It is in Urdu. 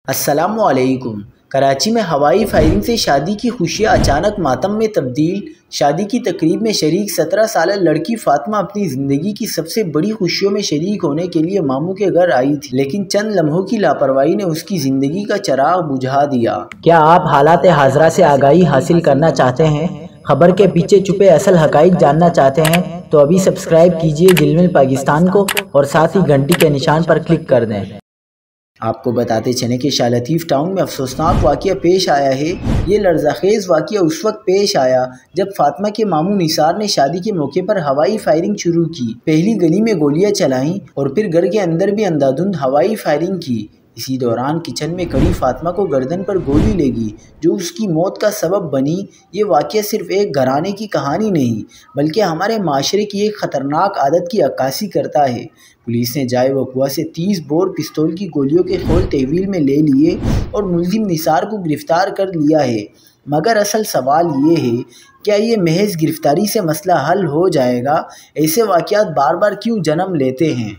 السلام علیکم۔ کراچی میں ہوائی فائرنگ سے شادی کی خوشیاں اچانک ماتم میں تبدیل۔ شادی کی تقریب میں شریک 17 سالہ لڑکی فاطمہ اپنی زندگی کی سب سے بڑی خوشیوں میں شریک ہونے کے لیے ماموں کے گھر آئی تھی، لیکن چند لمحوں کی لاپرواہی نے اس کی زندگی کا چراغ بجھا دیا۔ کیا آپ حالات حاضرہ سے آگاہی حاصل کرنا چاہتے ہیں؟ خبر کے پیچھے چھپے اصل حقائق جاننا چاہتے ہیں تو ابھی سبسکرائب کیجیے دل پاکستان کو اور ساتھ ہی گھنٹی کے نشان پر کلک کر دیں۔ آپ کو بتاتے چلیں کہ شاہ لطیف ٹاؤن میں افسوسناک واقعہ پیش آیا ہے۔ یہ لرزہ خیز واقعہ اس وقت پیش آیا جب فاطمہ کے ماموں نثار نے شادی کے موقع پر ہوائی فائرنگ شروع کی۔ پہلی گلی میں گولیاں چلائیں اور پھر گھر کے اندر بھی اندھادھند ہوائی فائرنگ کی۔ اسی دوران کچن میں کھڑی فاطمہ کو گردن پر گولی لگی جو اس کی موت کا سبب بنی۔ یہ واقعہ صرف ایک گھرانے کی کہانی نہیں بلکہ ہمارے معاشرے کی ایک خطرناک عادت کی عکاسی کرتا ہے۔ پولیس نے جائے وقوع سے 30 بور پستول کی گولیوں کے خول تحویل میں لے لیے اور ملزم نثار کو گرفتار کر لیا ہے، مگر اصل سوال یہ ہے، کیا یہ محض گرفتاری سے مسئلہ حل ہو جائے گا؟ ایسے واقعات بار بار کیوں جنم لیتے ہیں؟